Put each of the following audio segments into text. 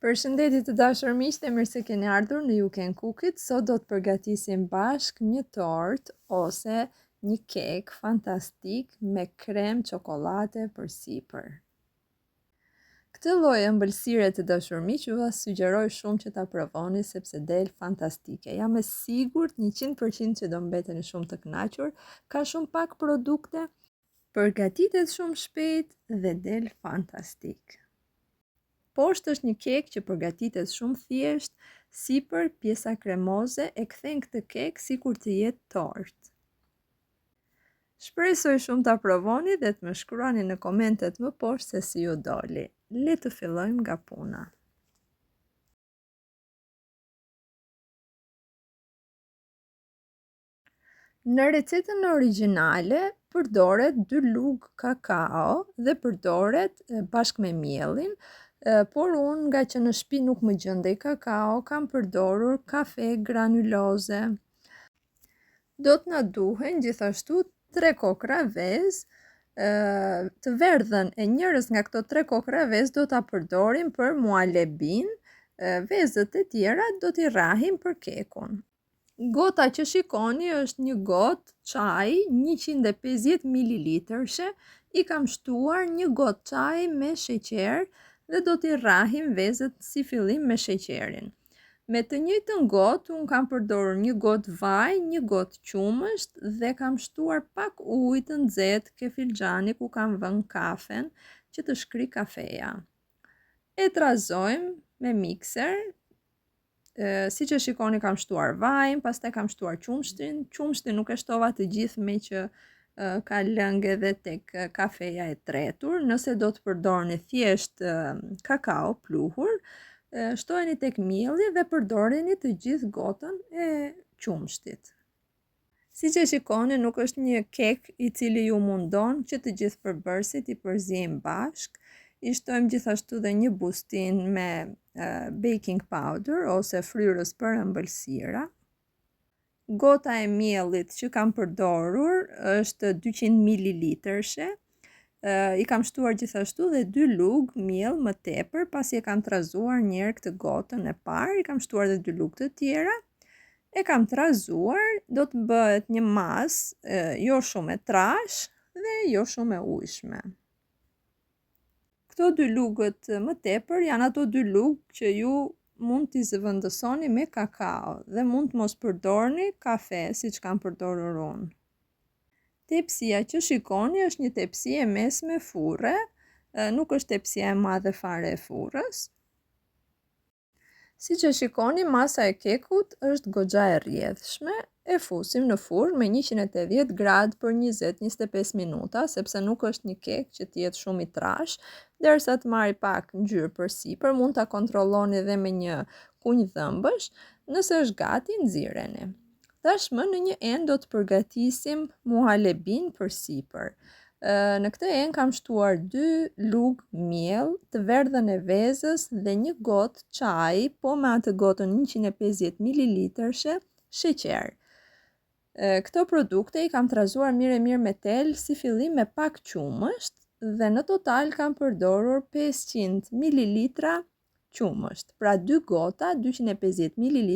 Përshëndetje të dashur miq, dhe mirë se keni ardhur në You Can Cook It. Sot do të përgatisim bashk një tortë ose një kek fantastik me krem çokolate për sipër. Këtë lloj ëmbëlsire të dashur miq, ju sugjeroj shumë që ta provoni sepse del fantastike. Jam e sigurt 100% që do mbeteni shumë të kënaqur. Ka shumë pak produkte, përgatitet shumë shpejt dhe del fantastik. Poshtë është një kek që përgatitet shumë thjesht, sipër pjesa kremoze e kthen këtë kek sikur të jetë tortë. Shpresoj shumë ta provoni dhe të më shkruani në komentet më poshtë se si ju doli. Le të fillojmë nga puna. Në recetën origjinale përdoret 2 lugë kakao dhe përdoret bashkë me mielin. Por unë, nga që në shtëpi nuk më gjendej kakao, kam përdorur kafe granuloze. Do të na duhen gjithashtu 3 kokra vezë të verdhën e njërës nga këto 3 kokra vezë do ta përdorim për muallebin, vezët e tjera do t'i rrahim për kekun. Gota që shikoni është një gotë çaj 150 ml, i kam shtuar një gotë çaj me sheqer dhe do t'i rrahim vezët si fillim me sheqerin. Me të njëjtën gotë, unë kam përdorur një gotë vaj, një gotë qumësht dhe kam shtuar pak ujë të nxehtë ke filxhani ku kam vënë kafen që të shkri kafeja. E trazojmë me mikser, si që shikoni kam shtuar vajin, pastaj kam shtuar qumshtin nuk e shtova të gjithë me që ka lëngë edhe tek kafeja e tretur. Nëse do të përdorni thjesht kakao pluhur, shtojeni tek mielli dhe përdoreni të gjithë gotën e qumshtit. Si që shikoni, nuk është një kek i cili ju mundon që të gjithë përbërësit i përzijmë bashk. I shtojmë gjithashtu dhe një bustin me baking powder ose fryrës për ëmbëlsira. Gota e miellit që kam përdorur është 200 ml. I kam shtuar gjithashtu dhe 2 lugë miell më tepër, pasi e kam trazuar një herë këtë gotën e parë, i kam shtuar dhe 2 lugë të tjera. E kam trazuar, do të bëhet një masë jo shumë e trashë dhe jo shumë e ujshme. Këto 2 lugët më tepër janë ato 2 lugë që ju mund t'i zëvendësoni me kakao dhe mund të mos përdorni kafe siç kam përdorur unë. Tepsia që shikoni është një tepsi e mesme furre, nuk është tepsia e madhe fare e furrës. Si që shikoni, masa e kekut është goxha e rrjedhshme. E fusim në furrë me 180 gradë për 20-25 minuta, sepse nuk është një kek që t'jetë shumë i trash, derisa të marrë pak ngjyrë përsipër, mund ta kontrolloni edhe me një kunj dhëmbësh. Nëse është gati, nxirreni. Tashmë në një enë do të përgatisim muhallebin për sipër. Në këtë enë kam shtuar 2 lugë miell të verdhën e vezës dhe një gotë çaj, po me atë gotën 150 ml sheqer. Këto produkte i kam trazuar mirë me tel, si fillim me pak qumësht dhe në total kam përdorur 500 ml qumësht, pra 2 gota 250 ml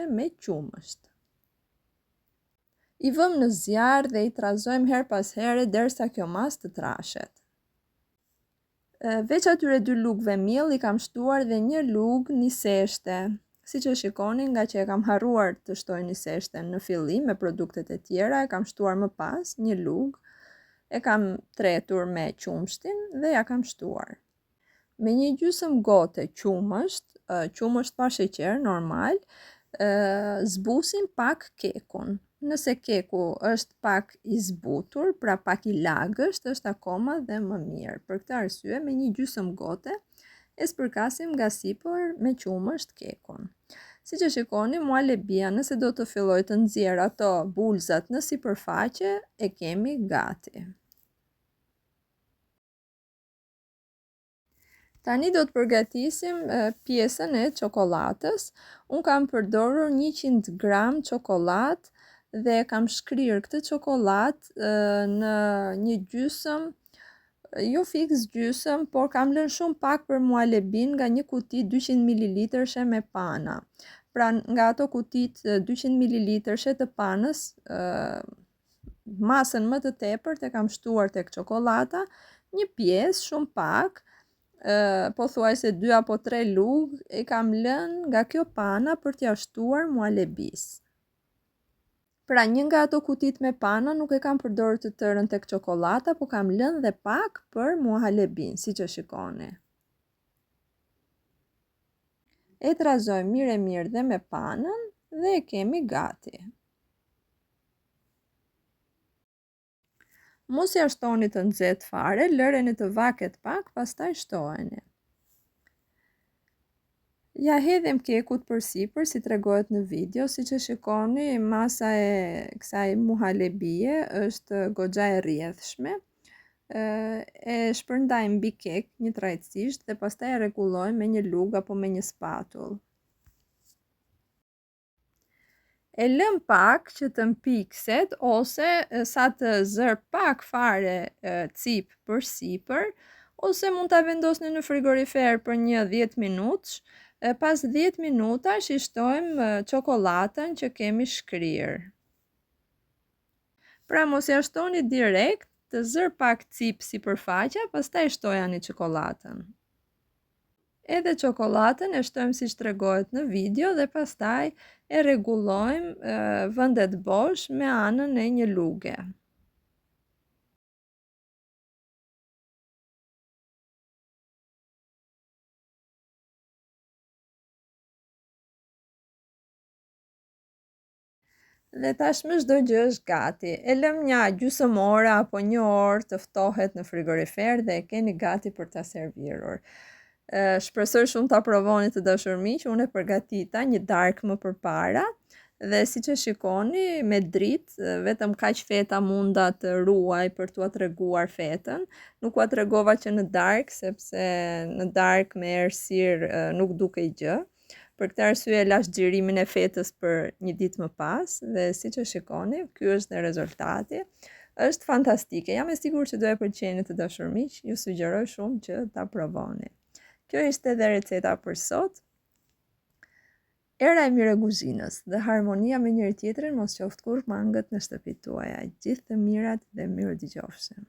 me qumësht. I vëmë në zjarr dhe i trazojmë her pas here derisa kjo masë të trashet. Veç atyre 2 lugëve miell i kam shtuar dhe 1 lugë niseshte. Si që shikoni, nga që e kam harruar të shtoj niseshten në fillim me produktet e tjera, e kam shtuar më pas 1 lugë, e kam tretur me qumshtin dhe ja kam shtuar. Me një gjysmë gote qumësht pa sheqer normal, zbusim pak kekun. Nëse keku është pak i zbutur, pra pak i lagësht, është akoma dhe më mirë. Për këtë arsye, me një gjysmë gote, e spërkasim nga sipër me qumësht kekun. Si që shikoni, muallebia, nëse do të filloj të nxjerr ato bulzat në sipërfaqe, e kemi gati. Tani do të përgatisim pjesën e çokolatës. Unë kam përdorur 100 gram çokolat dhe kam shkrirë këtë çokolat në një gjysmë jo fix gjysëm, por kam lënë shumë pak për muhalebin nga një kuti 200 ml me pana. Pra nga ato kutit 200 ml të panës, masën më të tepërt e kam shtuar tek çokolata, një pjesë shumë pak, pothuajse 2 apo 3 lugë e kam lënë nga kjo pana për t'ia shtuar muhalebis. Pra një nga ato kutit me pana nuk e kam përdorur të tërën tek çokolata, po kam lënë dhe pak për muhalebin, siç e shikoni. E trazoj mirë dhe me panën dhe e kemi gati. Mos ja shtoni të nxehtë fare, lëreni të vaket pak, pastaj shtoheni. Ja hedhim kekut përsipër si tregohet në video, siç e shikoni, masa e kësaj muhalebie është goxha e rrjedhshme. E shpërndajmë mbi kek një trajtësisht dhe pastaj e rregullojmë me një lugë apo me një spatull. E lëm pak që të mpikset ose sa të zër pak fare cip përsipër, ose mund ta vendosni në frigorifer për një 10 minutësh. Pas 10 minutash i shtojmë çokolatën që kemi shkrirë. Pra mos ja shtoni direkt, të zër pak cip sipërfaqe, pastaj shtojani çokolatën. Edhe çokolatën e shtojmë siç tregohet në video dhe pastaj e rregullojmë vendet bosh me anën e një luge. Dhe tashmë çdo gjë është gati. E lëm një gjysmë ore apo një orë të ftohet në frigorifer dhe e keni gati për ta servirur. Shpresoj shumë ta provoni të dashur miq, unë e përgatita një darkë më përpara dhe siç e shikoni me dritë, vetëm kaq feta munda të ruaj për t'ua treguar fetën. Nuk ua tregova që në darkë sepse në darkë me errësirë nuk dukej gjë. Për këtë arsye lash xhirimin e fetës për një ditë më pas dhe siç e shikoni, ky është dhe rezultati. Është fantastike. Jam e sigurt që do e pëlqeni të dashur miq, ju sugjeroj shumë që ta provoni. Kjo ishte edhe receta për sot. Era e mirë e kuzhinës dhe harmonia me njëri tjetrin mos qoftë kurrë mangët në shtëpitë tuaja. Gjithë të mirat dhe mirë dëgjofshim.